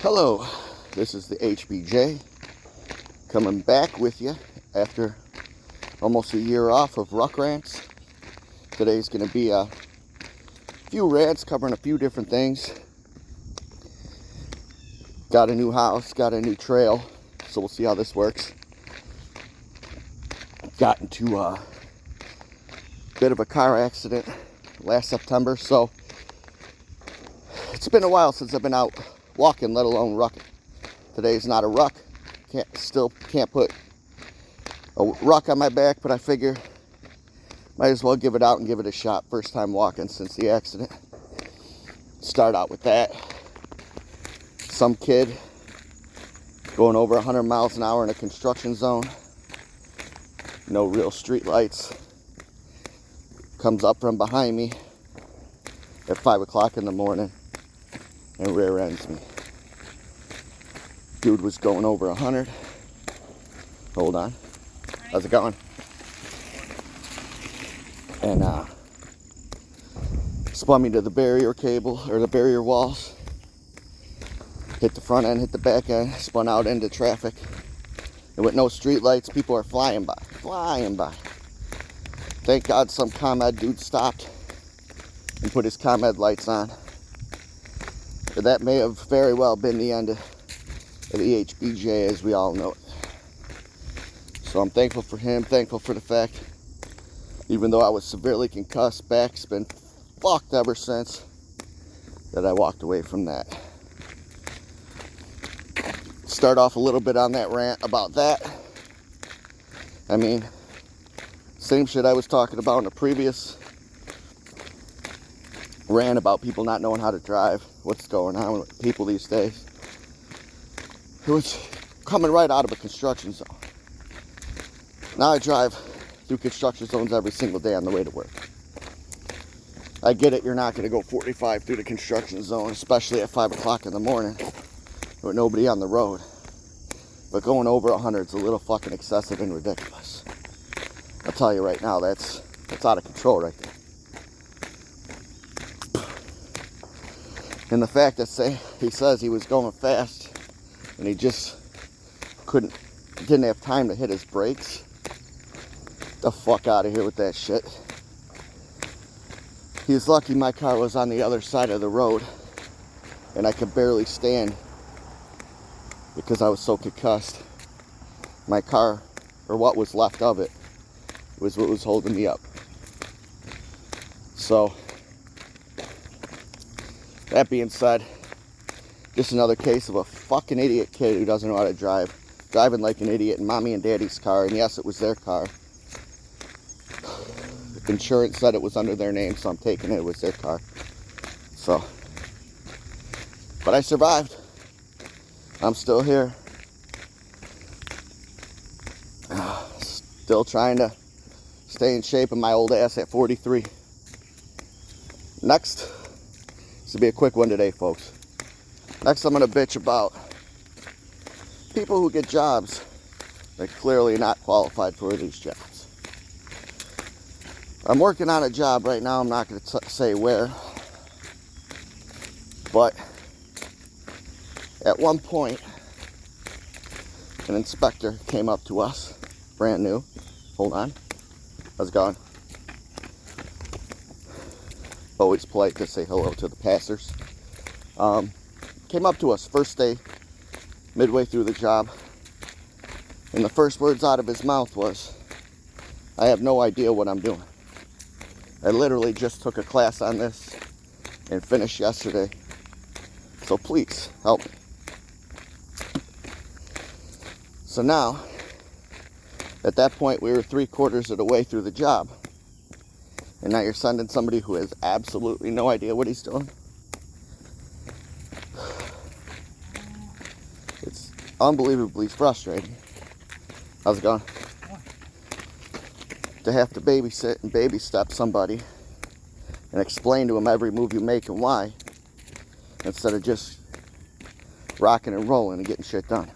Hello, this is the HBJ coming back with you after almost a year off of Ruck Rants. Today's going to be a few rants covering a few different things. Got a new house, got a new trail, so we'll see how this works. Got into a bit of a car accident last September, so it's been a while since I've been out walking, let alone rucking. Today's not a ruck. Can't put a ruck on my back, but I figure might as well give it out and give it a shot. First time walking since the accident. Start out with that. Some kid going over 100 miles an hour in a construction zone. No real street lights. Comes up from behind me at 5 o'clock in the morning and rear ends me. Dude was going over 100. Hold on. How's it going? And spun me to the barrier cable, or the barrier walls. Hit the front end, hit the back end, spun out into traffic. And with no street lights, people are flying by. Thank God some ComEd dude stopped and put his ComEd lights on. But that may have very well been the end of the HBJ as we all know it. So I'm thankful for him, thankful for the fact, even though I was severely concussed, back's been fucked ever since, that I walked away from that. Start off a little bit on that rant about that. I mean, same shit I was talking about in a previous rant about people not knowing how to drive, what's going on with people these days. It was coming right out of a construction zone. Now I drive through construction zones every single day on the way to work. I get it, you're not going to go 45 through the construction zone, especially at 5 o'clock in the morning with nobody on the road. But going over 100 is a little fucking excessive and ridiculous. I'll tell you right now, that's out of control right there. And the fact that he says he was going fast and he just didn't have time to hit his brakes. The fuck out of here with that shit. He's lucky my car was on the other side of the road and I could barely stand because I was so concussed. My car, or what was left of it, was what was holding me up. So, that being said, just another case of a fucking idiot kid who doesn't know how to drive. Driving like an idiot in mommy and daddy's car, and yes, it was their car. Insurance said it was under their name, so I'm taking it was their car. So, but I survived. I'm still here. Still trying to stay in shape of my old ass at 43. Next, this will be a quick one today, folks. Next, I'm going to bitch about people who get jobs that clearly not qualified for these jobs. I'm working on a job right now. I'm not going to say where. But at one point, an inspector came up to us, brand new. Hold on. How's it going? Always polite to say hello to the passers. Came up to us first day, midway through the job, and the first words out of his mouth was, "I have no idea what I'm doing. I literally just took a class on this and finished yesterday, so please help me." So now, at that point, we were 3/4 of the way through the job, and now you're sending somebody who has absolutely no idea what he's doing. It's unbelievably frustrating. How's it going? To have to babysit and baby step somebody and explain to them every move you make and why, instead of just rocking and rolling and getting shit done.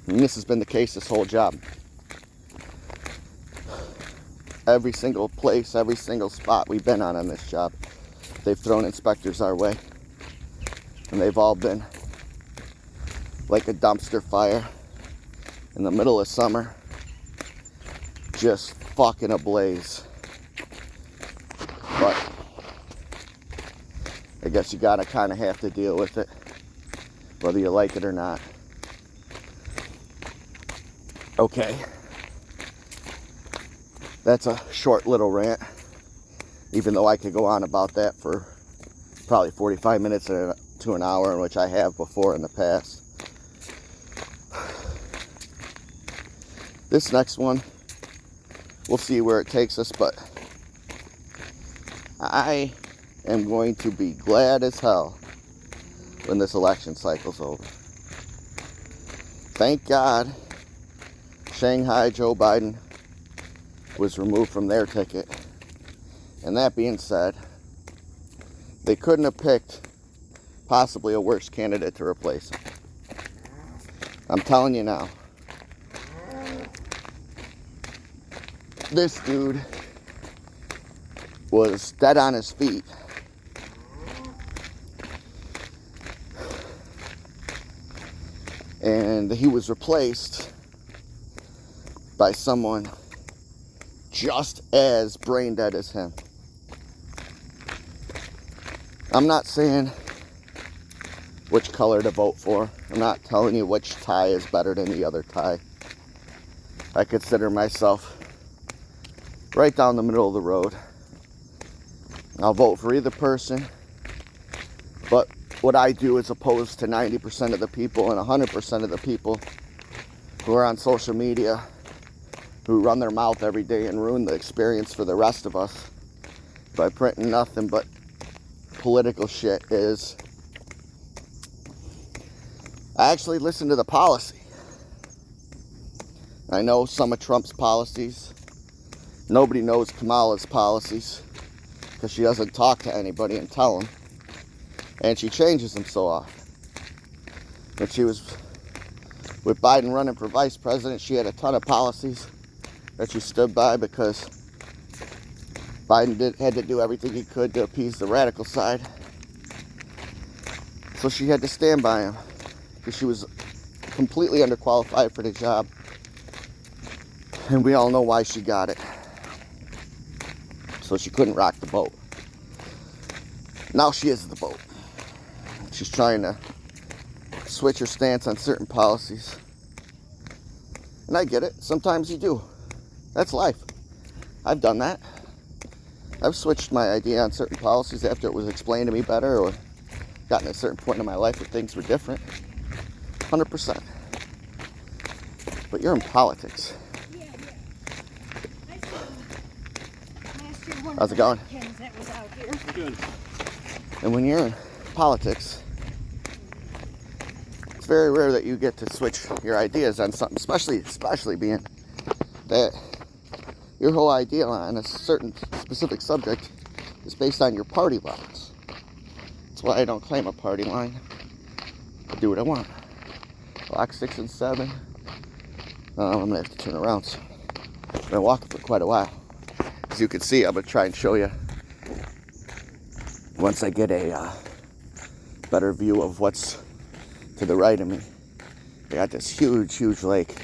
And this has been the case this whole job. Every single place, every single spot we've been on this job, they've thrown inspectors our way. And they've all been like a dumpster fire in the middle of summer, just fucking ablaze. But I guess you gotta kind of have to deal with it, whether you like it or not. Okay, that's a short little rant, even though I could go on about that for probably 45 minutes to an hour, which I have before in the past. This next one, we'll see where it takes us, but I am going to be glad as hell when this election cycle's over. Thank God Shanghai Joe Biden was removed from their ticket. And that being said, they couldn't have picked possibly a worse candidate to replace him. I'm telling you now. This dude was dead on his feet. And he was replaced by someone just as brain dead as him. I'm not saying which color to vote for. I'm not telling you which tie is better than the other tie. I consider myself right down the middle of the road. I'll vote for either person, but what I do is opposed to 90% of the people and 100% of the people who are on social media, who run their mouth every day and ruin the experience for the rest of us by printing nothing but political shit. Is I actually listen to the policy. I know some of Trump's policies. Nobody knows Kamala's policies because she doesn't talk to anybody and tell them. And she changes them so often. When she was with Biden running for vice president, she had a ton of policies that she stood by because Biden had to do everything he could to appease the radical side. So she had to stand by him because she was completely underqualified for the job. And we all know why she got it. So she couldn't rock the boat. Now she is the boat. She's trying to switch her stance on certain policies. And I get it. Sometimes you do. That's life. I've done that. I've switched my idea on certain policies after it was explained to me better, or gotten to a certain point in my life where things were different. 100%. But you're in politics. How's it going? Good. And when you're in politics, it's very rare that you get to switch your ideas on something, especially being that your whole idea on a certain specific subject is based on your party lines. That's why I don't claim a party line. I do what I want. Block 6 and 7. I'm going to have to turn around. So I've been walking for quite a while. As you can see, I'm going to try and show you once I get a better view of what's to the right of me. I got this huge lake.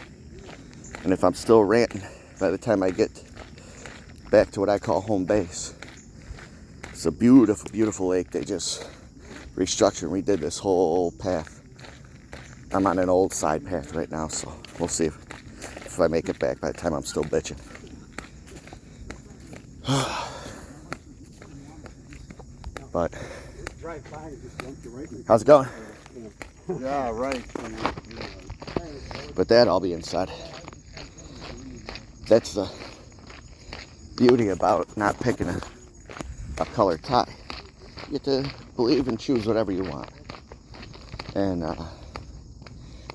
And if I'm still ranting by the time I get back to what I call home base, it's a beautiful lake. They just restructured and redid this whole path. I'm on an old side path right now, so we'll see if I make it back by the time I'm still bitching. But how's it going? Yeah, right. But that, I'll be inside. That's the beauty about not picking a color tie. You get to believe and choose whatever you want. And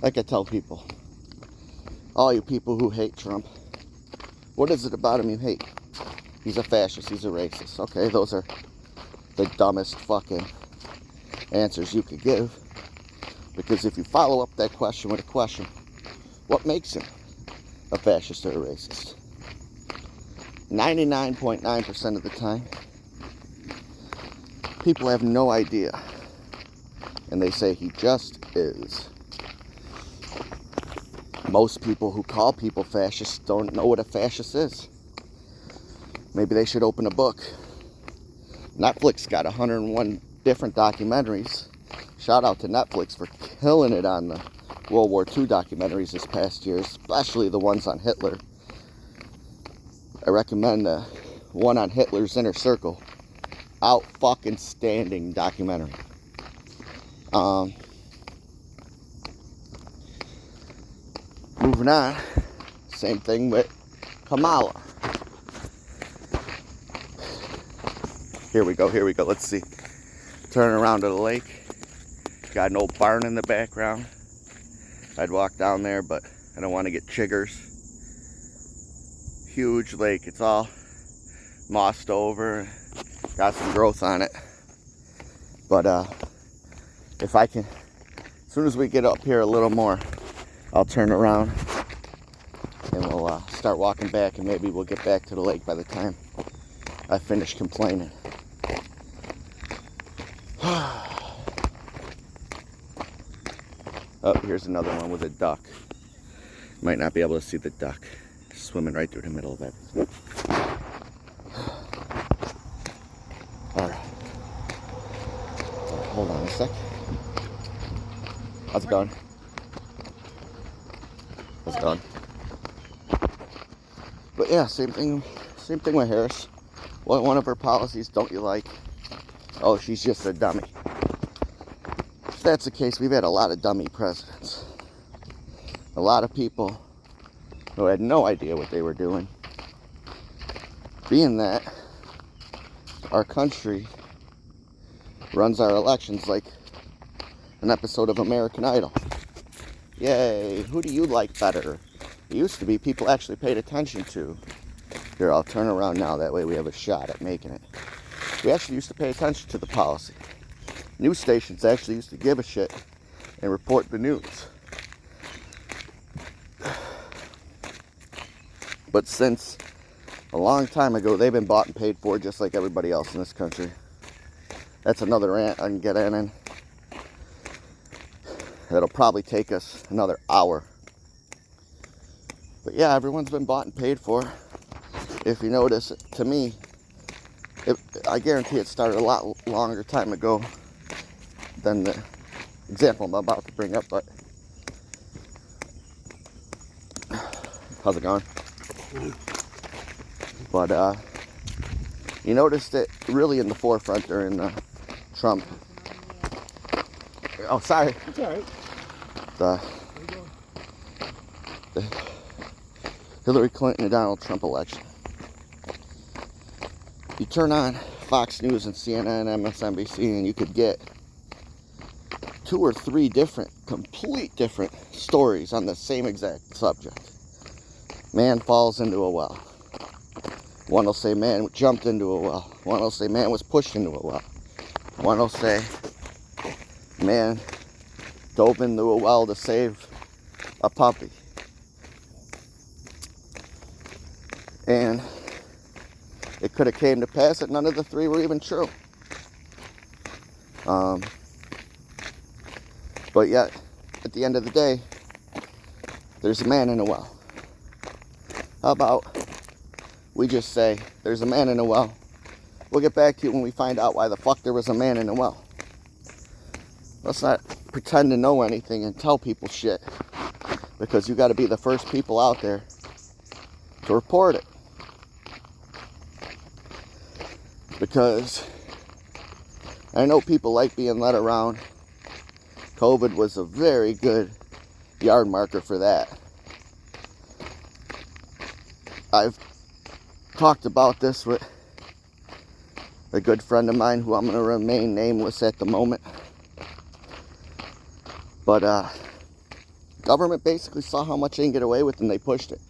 like I tell people, all you people who hate Trump, what is it about him you hate? He's a fascist, he's a racist. Okay, those are the dumbest fucking answers you could give. Because if you follow up that question with a question, what makes him a fascist or a racist? 99.9% of the time, people have no idea. And they say he just is. Most people who call people fascists don't know what a fascist is. Maybe they should open a book. Netflix got 101 different documentaries. Shout out to Netflix for killing it on the World War II documentaries this past year, especially the ones on Hitler. I recommend the one on Hitler's Inner Circle. Out fucking standing documentary. Moving on, same thing with Kamala. Here we go, let's see. Turning around to the lake. Got an old barn in the background. I'd walk down there, but I don't want to get chiggers. Huge lake, it's all mossed over. Got some growth on it. But if I can, as soon as we get up here a little more, I'll turn around and we'll start walking back, and maybe we'll get back to the lake by the time I finish complaining. Oh, here's another one with a duck. Might not be able to see the duck swimming right through the middle of it. All right, hold on a sec. How's it going? How's it going? But yeah, same thing with Harris. One of her policies don't you like? Oh, she's just a dummy. If that's the case, we've had a lot of dummy presidents. A lot of people who had no idea what they were doing. Being that our country runs our elections like an episode of American Idol. Yay, who do you like better? It used to be people actually paid attention to. Here, I'll turn around now, that way we have a shot at making it. We actually used to pay attention to the policy. News stations actually used to give a shit and report the news. But since a long time ago, they've been bought and paid for just like everybody else in this country. That's another rant I can get in. That'll probably take us another hour. But yeah, everyone's been bought and paid for. If you notice, to me, I guarantee it started a lot longer time ago than the example I'm about to bring up, but how's it going? But you noticed it really in the forefront during the Trump. Oh, sorry. It's all right. The Hillary Clinton and Donald Trump election. You turn on Fox News and CNN, MSNBC, and you could get 2 or 3 complete different stories on the same exact subject. Man falls into a well. One will say man jumped into a well. One will say man was pushed into a well. One will say man dove into a well to save a puppy. And it could have came to pass that none of the 3 were even true. But yet, at the end of the day, there's a man in a well. How about we just say, there's a man in a well. We'll get back to you when we find out why the fuck there was a man in a well. Let's not pretend to know anything and tell people shit. Because you got to be the first people out there to report it. Because I know people like being led around. COVID was a very good yard marker for that. I've talked about this with a good friend of mine who I'm going to remain nameless at the moment. But government basically saw how much they can get away with and they pushed it.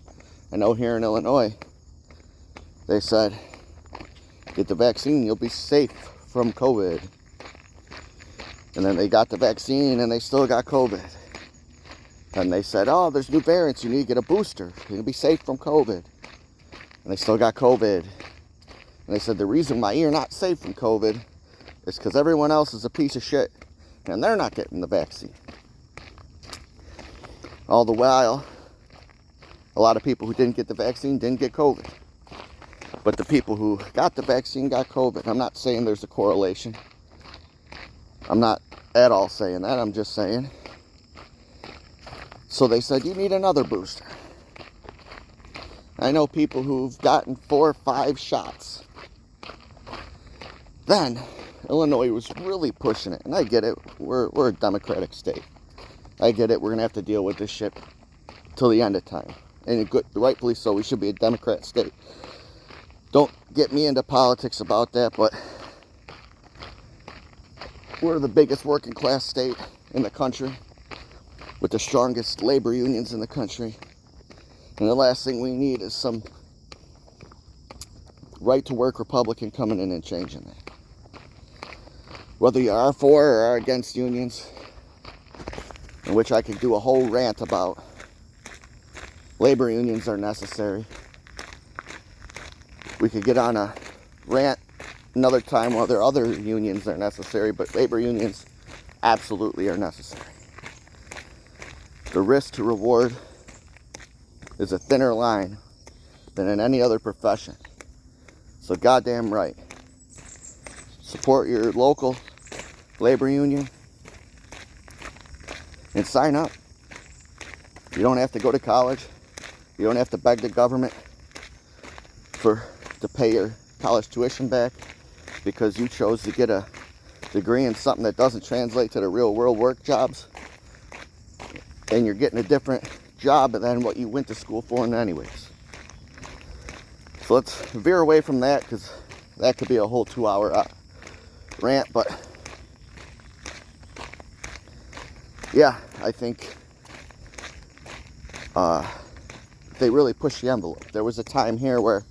I know here in Illinois, they said, get the vaccine, you'll be safe from COVID. And then they got the vaccine and they still got COVID. And they said, oh, there's new variants, you need to get a booster. You'll be safe from COVID. And they still got COVID. And they said the reason why you're not safe from COVID is because everyone else is a piece of shit and they're not getting the vaccine. All the while, a lot of people who didn't get the vaccine didn't get COVID. But the people who got the vaccine got COVID. I'm not saying there's a correlation. I'm not at all saying that. I'm just saying. So they said, you need another booster. I know people who've gotten 4 or 5 shots. Then, Illinois was really pushing it. And I get it. We're a democratic state. I get it. We're going to have to deal with this shit till the end of time. And rightfully so. We should be a Democrat state. Don't get me into politics about that, but we're the biggest working class state in the country with the strongest labor unions in the country. And the last thing we need is some right-to-work Republican coming in and changing that. Whether you are for or are against unions, in which I could do a whole rant about. Labor unions are necessary. We could get on a rant another time whether other unions are necessary, but labor unions absolutely are necessary. The risk to reward is a thinner line than in any other profession. So goddamn right. Support your local labor union and sign up. You don't have to go to college. You don't have to beg the government to pay your college tuition back because you chose to get a degree in something that doesn't translate to the real world work jobs, and you're getting a different job than what you went to school for anyways. So let's veer away from that, because that could be a whole 2-hour rant. But yeah, I think they really pushed the envelope. There was a time here where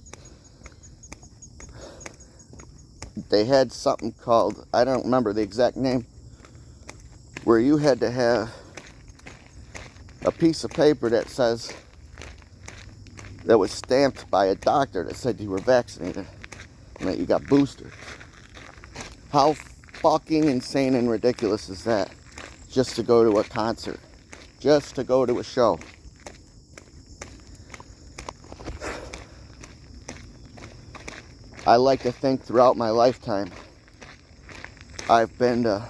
they had something called, I don't remember the exact name, where you had to have a piece of paper that says, that was stamped by a doctor that said you were vaccinated and that you got boosters. How fucking insane and ridiculous is that? Just to go to a concert, just to go to a show. I like to think throughout my lifetime I've been to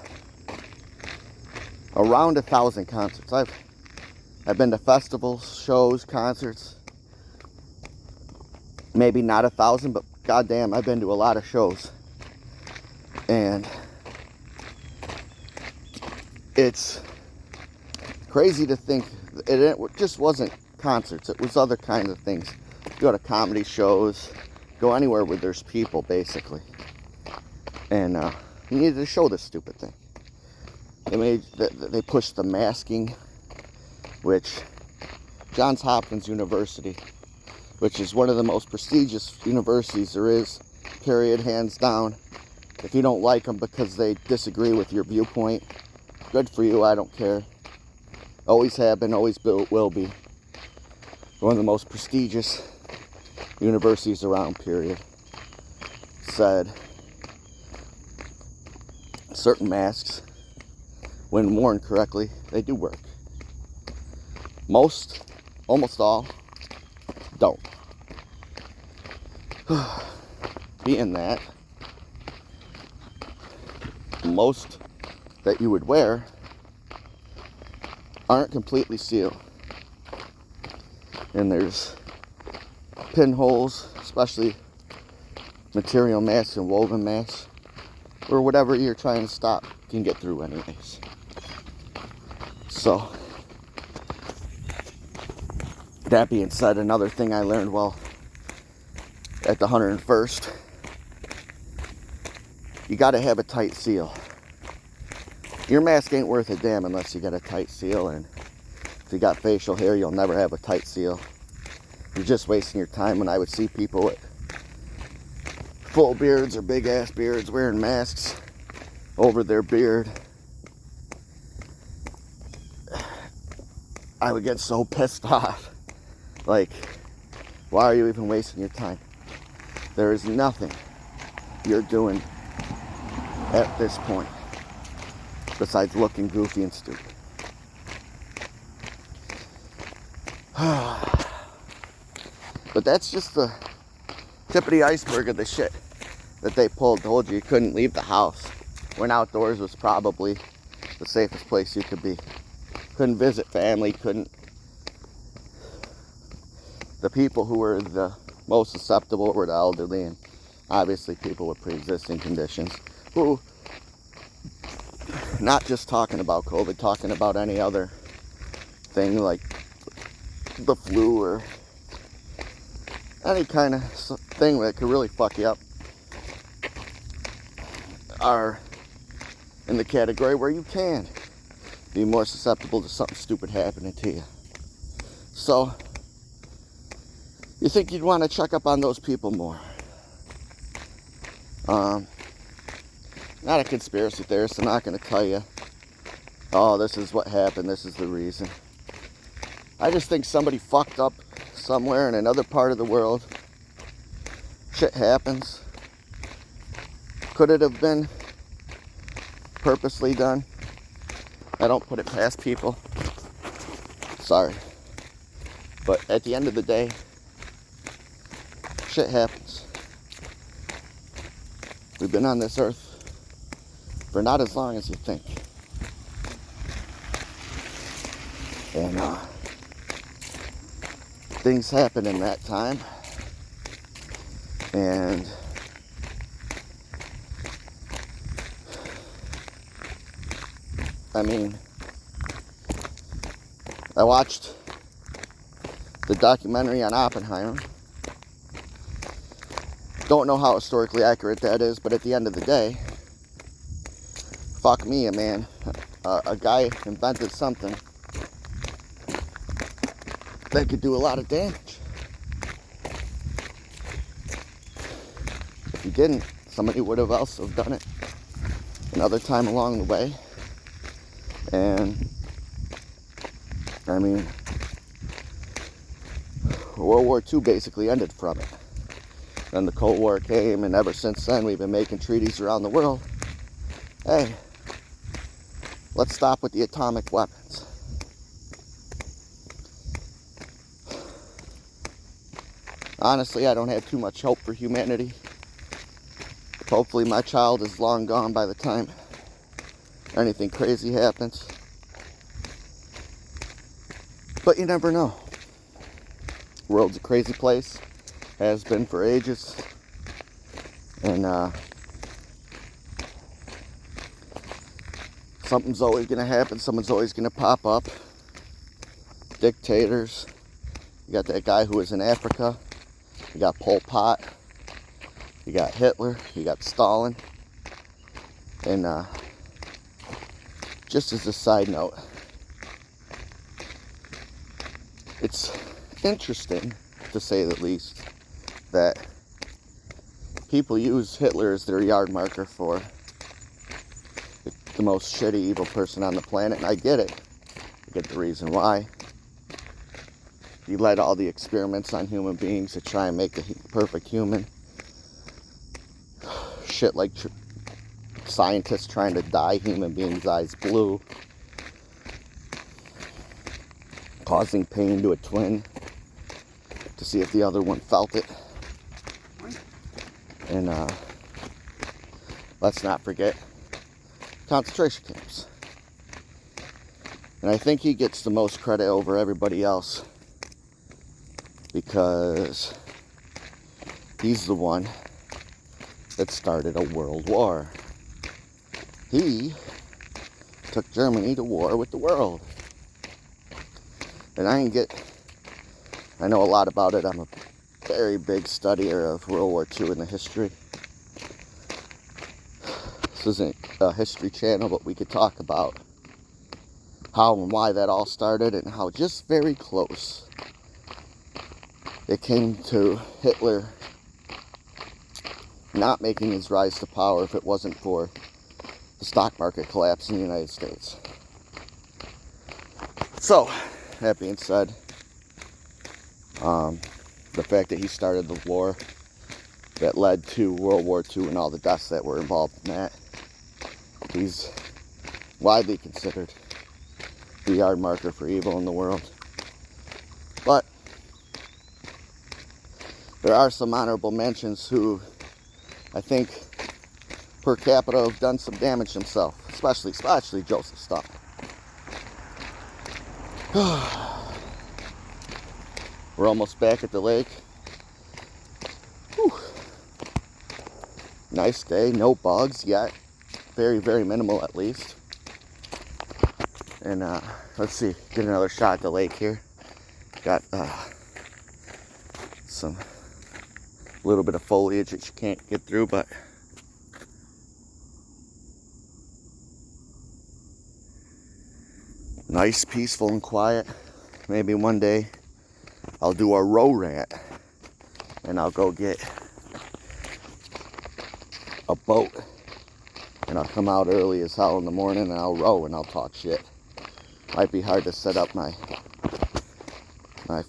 around 1,000 concerts. I've been to festivals, shows, concerts. Maybe not 1,000, but goddamn, I've been to a lot of shows. And it's crazy to think it just wasn't concerts. It was other kinds of things. You go to comedy shows, go anywhere where there's people, basically. And you needed to show this stupid thing. They pushed the masking, which Johns Hopkins University, which is one of the most prestigious universities there is, period, hands down. If you don't like them because they disagree with your viewpoint, good for you, I don't care. Always have been, always will be. One of the most prestigious universities around, period. Said certain masks, when worn correctly, they do work. Most, almost all, don't. Being that, most that you would wear aren't completely sealed. And there's pinholes, especially material masks and woven masks, or whatever you're trying to stop can get through anyways. So, that being said, another thing I learned while at the 101st, you gotta have a tight seal. Your mask ain't worth a damn unless you got a tight seal, and if you got facial hair, you'll never have a tight seal. You're just wasting your time. When I would see people with full beards or big ass beards wearing masks over their beard, I would get so pissed off. Like, why are you even wasting your time? There is nothing you're doing at this point besides looking goofy and stupid. But that's just the tip of the iceberg of the shit that they pulled. Told you couldn't leave the house, when outdoors was probably the safest place you could be. Couldn't visit family, couldn't. The people who were the most susceptible were the elderly, and obviously people with pre-existing conditions, who, not just talking about COVID, talking about any other thing like the flu or any kind of thing that could really fuck you up, are in the category where you can be more susceptible to something stupid happening to you. So, you think you'd want to check up on those people more. Not a conspiracy theorist. I'm not going to tell you, oh, this is what happened, this is the reason. I just think somebody fucked up somewhere in another part of the world. Shit happens. Could it have been purposely done? I don't put it past people. Sorry. But at the end of the day, shit happens. We've been on this earth for not as long as you think. And things happen in that time. And I mean, I watched the documentary on Oppenheimer. Don't know how historically accurate that is, but at the end of the day, fuck me, man. A guy invented something that could do a lot of damage. If he didn't, somebody would have also done it another time along the way. And I mean, World War II basically ended from it. Then the Cold War came, and ever since then we've been making treaties around the world. Hey, let's stop with the atomic weapons. Honestly, I don't have too much hope for humanity. Hopefully my child is long gone by the time anything crazy happens. But you never know. The world's a crazy place. Has been for ages. And something's always going to happen. Someone's always going to pop up. Dictators. You got that guy who was in Africa. You got Pol Pot. You got Hitler. You got Stalin. And just as a side note, it's interesting, to say the least, that people use Hitler as their yard marker for the most shitty, evil person on the planet, and I get it. I get the reason why. He led all the experiments on human beings to try and make the perfect human. Shit like scientists trying to dye human beings' eyes blue, causing pain to a twin to see if the other one felt it. And let's not forget concentration camps. And I think he gets the most credit over everybody else because he's the one that started a world war. He took Germany to war with the world. And I know a lot about it. I'm a very big studier of World War II and the history. This isn't a history channel, but we could talk about how and why that all started and how just very close it came to Hitler not making his rise to power if it wasn't for the stock market collapse in the United States. So, that being said, the fact that he started the war that led to World War II and all the deaths that were involved in that, he's widely considered the yard marker for evil in the world. But there are some honorable mentions who I think per capita have done some damage themselves, especially Joseph Stalin. We're almost back at the lake. Whew. Nice day, no bugs yet. Very, very minimal at least. And let's see, get another shot at the lake here. Got some little bit of foliage that you can't get through, but nice, peaceful, and quiet. Maybe one day I'll do a row rant and I'll go get a boat and I'll come out early as hell in the morning and I'll row and I'll talk shit. Might be hard to set up my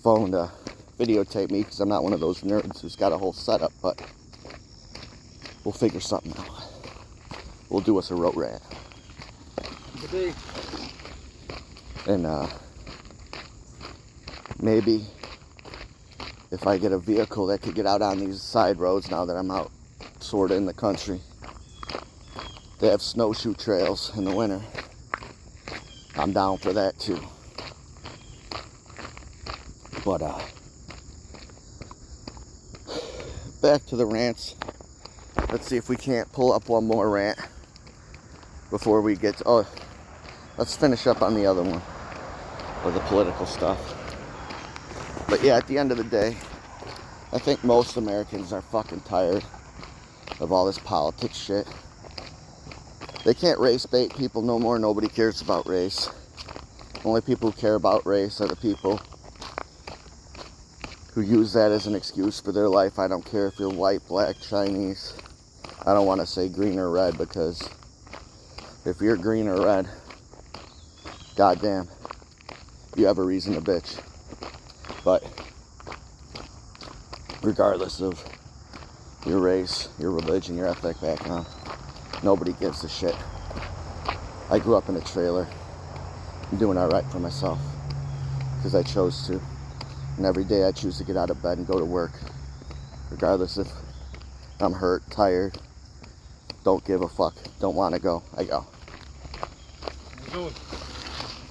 phone to videotape me because I'm not one of those nerds who's got a whole setup, but we'll figure something out. We'll do us a row rant. And maybe if I get a vehicle that could get out on these side roads now that I'm out sort of in the country. They have snowshoe trails in the winter. I'm down for that too. But back to the rants. Let's see if we can't pull up one more rant before we get to, let's finish up on the other one, or the political stuff. But yeah, at the end of the day, I think most Americans are fucking tired of all this politics shit. They can't race bait people no more. Nobody cares about race. Only people who care about race are the people who use that as an excuse for their life. I don't care if you're white, black, Chinese. I don't want to say green or red, because if you're green or red, goddamn, you have a reason to bitch. But regardless of your race, your religion, your ethnic background, nobody gives a shit. I grew up in a trailer. I'm doing alright for myself because I chose to. And every day I choose to get out of bed and go to work. Regardless if I'm hurt, tired, don't give a fuck, don't want to go, I go.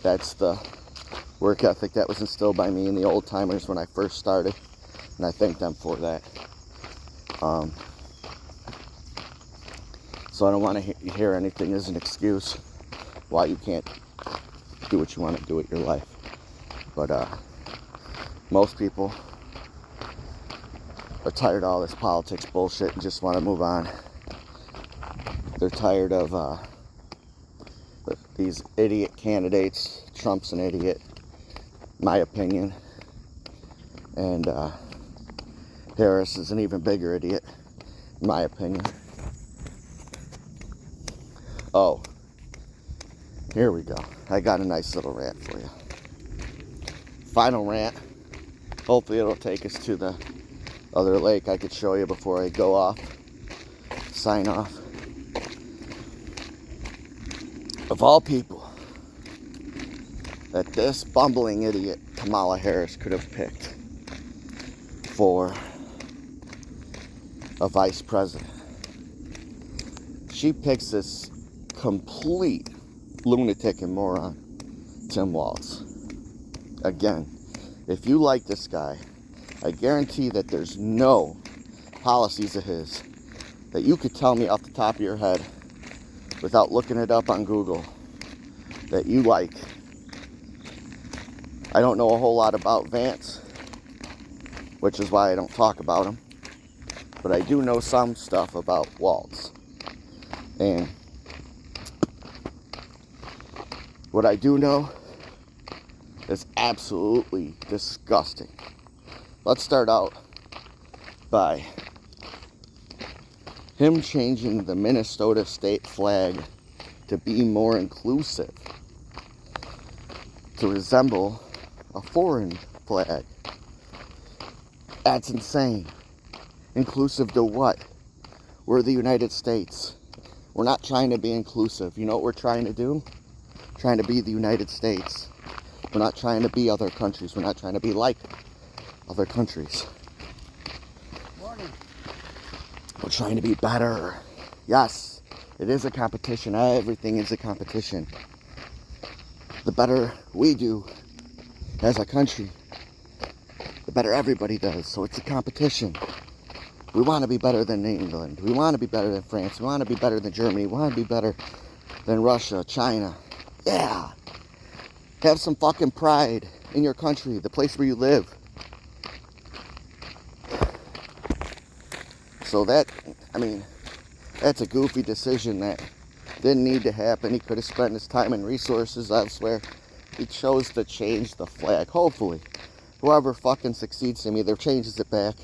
That's the work ethic that was instilled by me and the old timers when I first started. And I thank them for that. So I don't want to hear anything as an excuse why you can't do what you want to do with your life. But most people are tired of all this politics bullshit and just want to move on. They're tired of these idiot candidates. Trump's an idiot, my opinion. And Harris is an even bigger idiot, in my opinion. Oh, here we go. I got a nice little rant for you. Final rant. Hopefully it'll take us to the other lake I could show you before I go off. Sign off. Of all people that this bumbling idiot Kamala Harris could have picked for a vice president, she picks this complete lunatic and moron, Tim Walz. Again, if you like this guy, I guarantee that there's no policies of his that you could tell me off the top of your head without looking it up on Google that you like. I don't know a whole lot about Vance, which is why I don't talk about him, but I do know some stuff about Walz. And what I do know is absolutely disgusting. Let's start out by him changing the Minnesota state flag to be more inclusive, to resemble a foreign flag. That's insane. Inclusive to what? We're the United States. We're not trying to be inclusive. You know what we're trying to do? trying to be the United States. We're not trying to be other countries. We're not trying to be like other countries. Morning. We're trying to be better. Yes, it is a competition. Everything is a competition. The better we do as a country, the better everybody does. So it's a competition. We want to be better than England. We want to be better than France. We want to be better than Germany. We want to be better than Russia, China. Yeah. Have some fucking pride in your country, the place where you live. So that's a goofy decision that didn't need to happen. He could have spent his time and resources elsewhere. He chose to change the flag. Hopefully, whoever fucking succeeds him either changes it back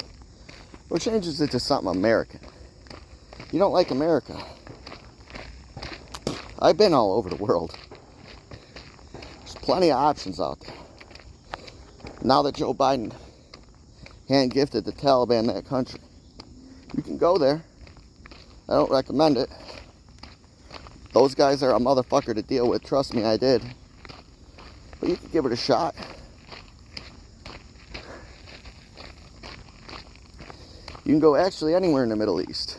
or changes it to something American. You don't like America? I've been all over the world. There's plenty of options out there. Now that Joe Biden hand-gifted the Taliban that country, you can go there. I don't recommend it. Those guys are a motherfucker to deal with. Trust me, I did. But you can give it a shot. You can go actually anywhere in the Middle East.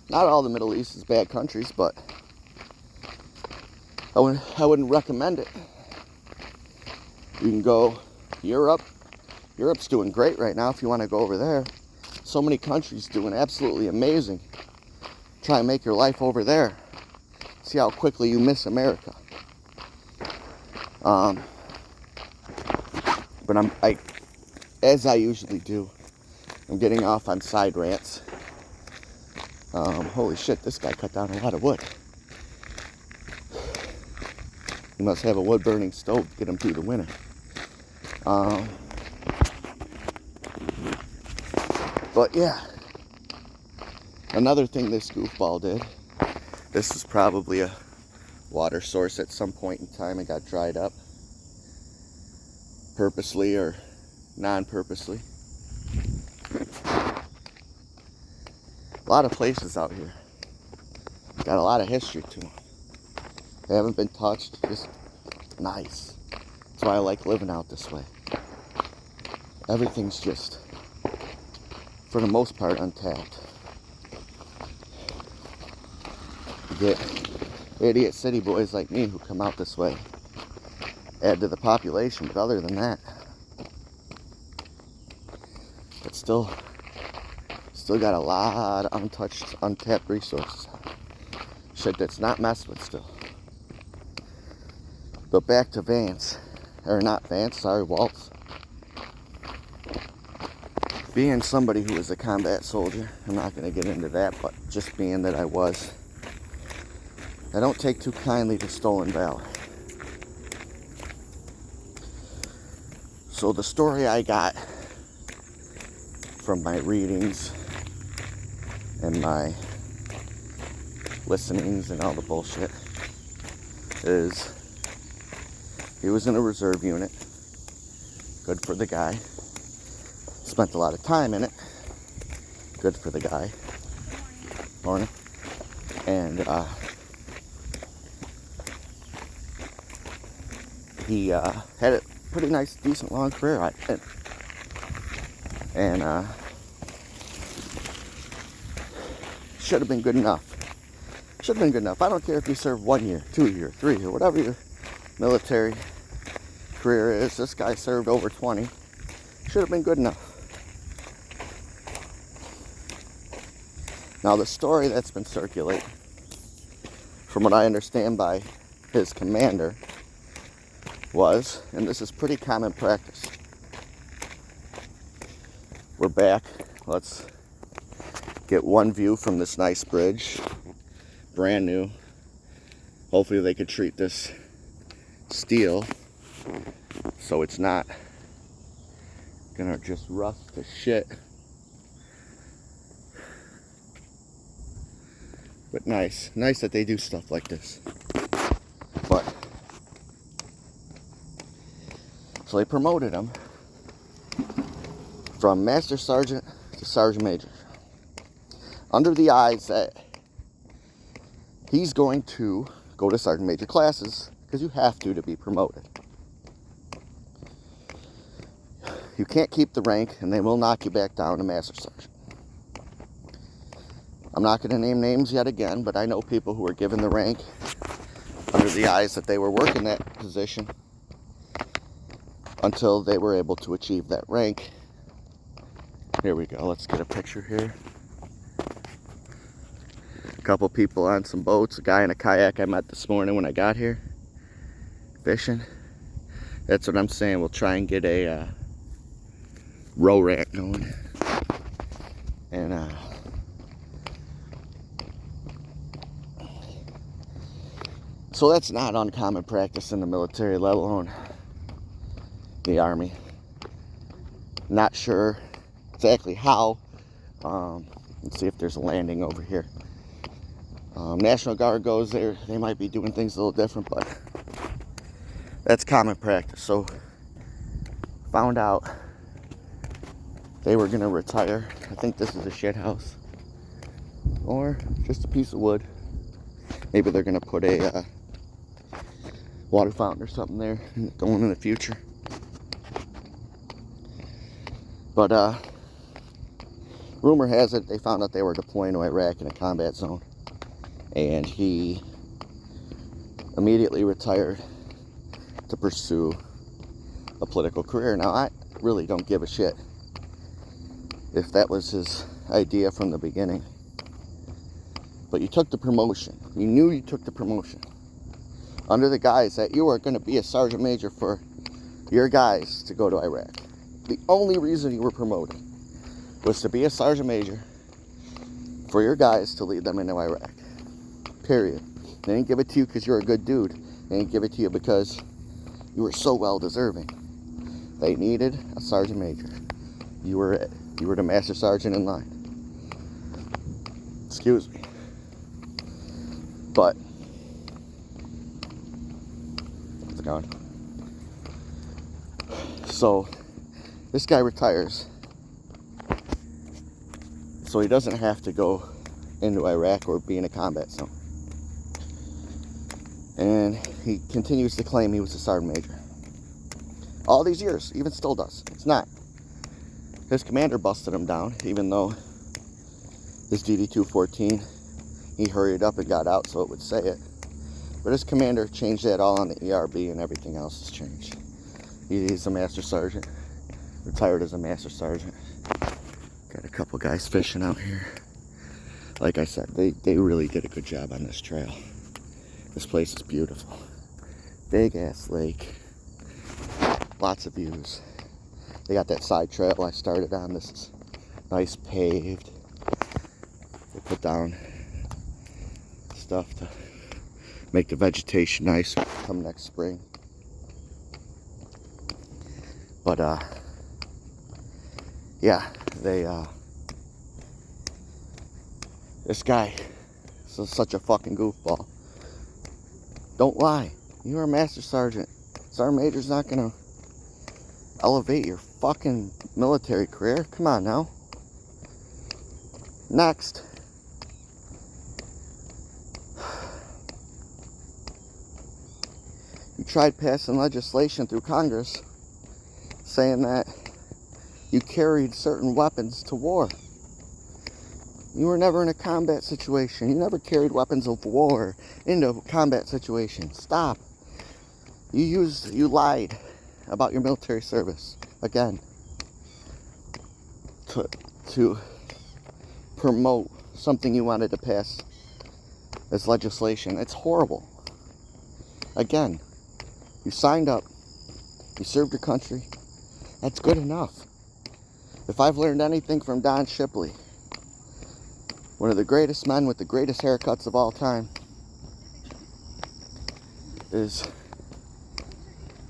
Not all the Middle East is bad countries, but I wouldn't recommend it. You can go Europe. Europe's doing great right now if you want to go over there. So many countries doing absolutely amazing. Try and make your life over there. See how quickly you miss America. But as I usually do, I'm getting off on side rants. Holy shit, this guy cut down a lot of wood. He must have a wood-burning stove to get him through the winter. But yeah, another thing this goofball did, this is probably a water source at some point in time. It got dried up, purposely or non-purposely. A lot of places out here got a lot of history to them. They haven't been touched, just nice. That's why I like living out this way. Everything's just, for the most part, untapped. You get idiot city boys like me who come out this way, add to the population, but other than that, it's still got a lot of untouched, untapped resources. Shit that's not messed with still. But back to Vance, or not Vance, sorry, Waltz. Being somebody who was a combat soldier, I'm not going to get into that, but just being that I was, I don't take too kindly to stolen valor. So the story I got from my readings and my listenings and all the bullshit is he was in a reserve unit. Good for the guy. Spent a lot of time in it. Good for the guy. Morning. And he had a pretty nice, decent, long career, I think. And should have been good enough. Should have been good enough. I don't care if you serve 1 year, 2 year, 3 year, whatever your military career is. This guy served over 20. Should have been good enough. Now the story that's been circulating, from what I understand by his commander, was, and this is pretty common practice. We're back. Let's get one view from this nice bridge. Brand new. Hopefully they could treat this steel so it's not gonna just rust to shit. But nice that they do stuff like this. But so they promoted him from Master Sergeant to Sergeant Major, under the eyes that he's going to go to Sergeant Major classes because you have to be promoted. You can't keep the rank, and they will knock you back down to Master Sergeant. I'm not going to name names yet again, but I know people who were given the rank under the eyes that they were working that position until they were able to achieve that rank. Here we go. Let's get a picture here. A couple people on some boats. A guy in a kayak I met this morning when I got here. Fishing. That's what I'm saying. We'll try and get a row rant going. And so that's not uncommon practice in the military, let alone the Army. Not sure exactly how. Let's see if there's a landing over here. National Guard goes there. They might be doing things a little different, but that's common practice. So found out they were gonna retire. I think this is a shit house or just a piece of wood. Maybe they're gonna put a water fountain or something there going in the future. But rumor has it they found out they were deploying to Iraq in a combat zone, and he immediately retired to pursue a political career. Now, I really don't give a shit if that was his idea from the beginning, but you took the promotion. You knew you took the promotion under the guise that you were going to be a sergeant major for your guys to go to Iraq. The only reason you were promoted was to be a sergeant major for your guys to lead them into Iraq. Period. They didn't give it to you because you're a good dude. They didn't give it to you because you were so well deserving. They needed a sergeant major. You were it. You were the master sergeant in line. Excuse me. But how's it going? So this guy retires, so he doesn't have to go into Iraq or be in a combat zone. And he continues to claim he was a sergeant major. All these years, even still does. It's not. His commander busted him down, even though his DD-214, he hurried up and got out so it would say it. But his commander changed that all on the ERB, and everything else has changed. He's a master sergeant. Retired as a master sergeant. Got a couple guys fishing out here. Like I said, they really did a good job on this trail. This place is beautiful. Big ass lake. Lots of views. They got that side trail I started on. This is nice paved. They put down stuff to make the vegetation nice come next spring. But yeah, this guy is such a fucking goofball. Don't lie. You're a master sergeant. Sergeant major's not gonna elevate your fucking military career. Come on now. Next. You tried passing legislation through Congress saying that you carried certain weapons to war. You were never in a combat situation. You never carried weapons of war into a combat situation. Stop. You lied about your military service again to promote something you wanted to pass as legislation. It's horrible. Again, you signed up. You served your country. That's good enough. If I've learned anything from Don Shipley, one of the greatest men with the greatest haircuts of all time, is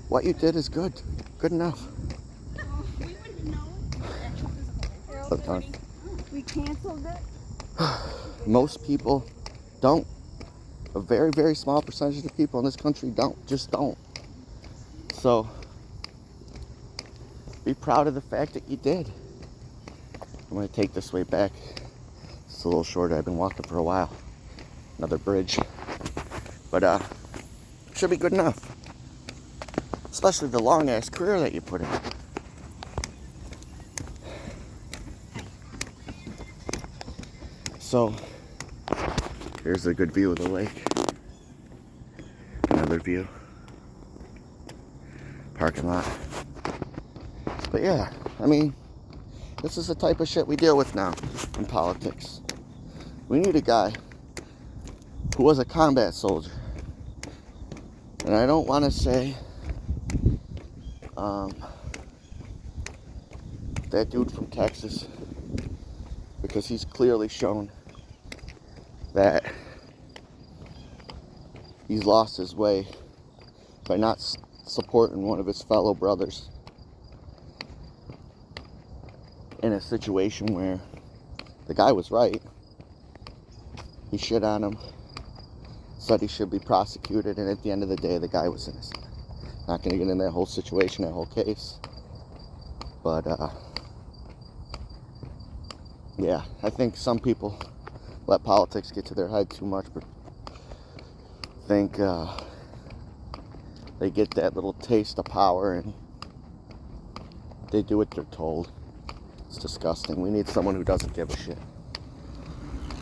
what you did is good. Good enough. We canceled it. Most people don't. A very, very small percentage of the people in this country just don't. So, be proud of the fact that you did. I'm going to take this way back. It's a little shorter. I've been walking for a while. Another bridge. But, should be good enough. Especially the long ass career that you put in. So, here's a good view of the lake. Another view. Parking lot. But yeah, I mean, this is the type of shit we deal with now in politics. We need a guy who was a combat soldier. And I don't want to say that dude from Texas, because he's clearly shown that he's lost his way by not supporting one of his fellow brothers in a situation where the guy was right. He shit on him, said he should be prosecuted, and at the end of the day, the guy was innocent. Not going to get in that whole situation, that whole case. But, yeah, I think some people let politics get to their head too much, but think they get that little taste of power and they do what they're told. It's disgusting. We need someone who doesn't give a shit.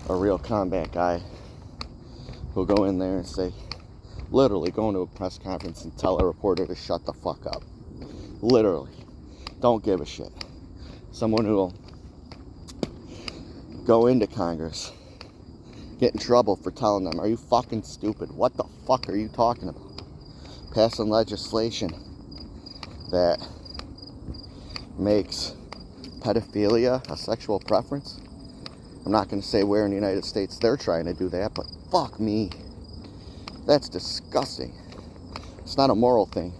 A real combat guy who'll go in there and say, literally go into a press conference and tell a reporter to shut the fuck up. Literally. Don't give a shit. Someone who will go into Congress, get in trouble for telling them, are you fucking stupid? What the fuck are you talking about? Passing legislation that makes pedophilia a sexual preference. I'm not going to say where in the United States they're trying to do that, but fuck me. That's disgusting. It's not a moral thing.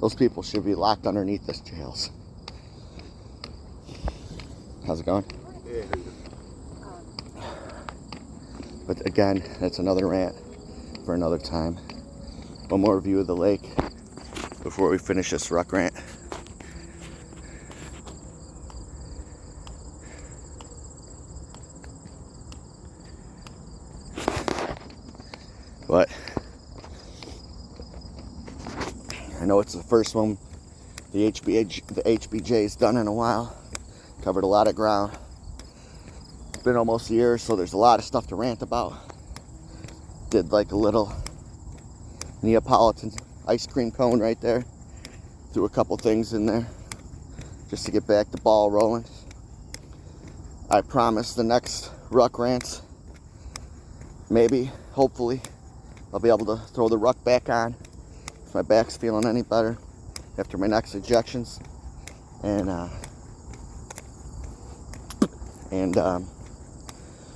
Those people should be locked underneath this jails. How's it going? But again, that's another rant for another time. One more view of the lake before we finish this Ruck Rant. But I know it's the first one the HBJ's done in a while. Covered a lot of ground. It's been almost a year, so there's a lot of stuff to rant about. Did like a little Neapolitan ice cream cone right there. Threw a couple things in there just to get back the ball rolling. I promise the next Ruck Rants, maybe, hopefully, I'll be able to throw the ruck back on if my back's feeling any better after my next injections. And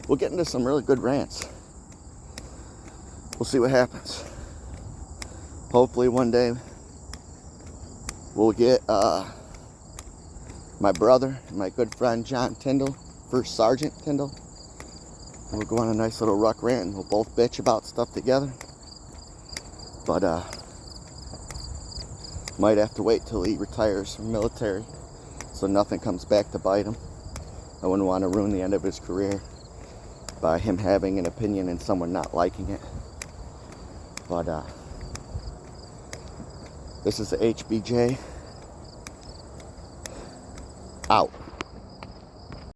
we'll get into some really good rants. We'll see what happens. Hopefully one day we'll get my brother and my good friend John Tyndall, First Sergeant Tyndall. We'll go on a nice little ruck rant and we'll both bitch about stuff together. But might have to wait till he retires from military so nothing comes back to bite him. I wouldn't want to ruin the end of his career by him having an opinion and someone not liking it. But this is the HBJ out.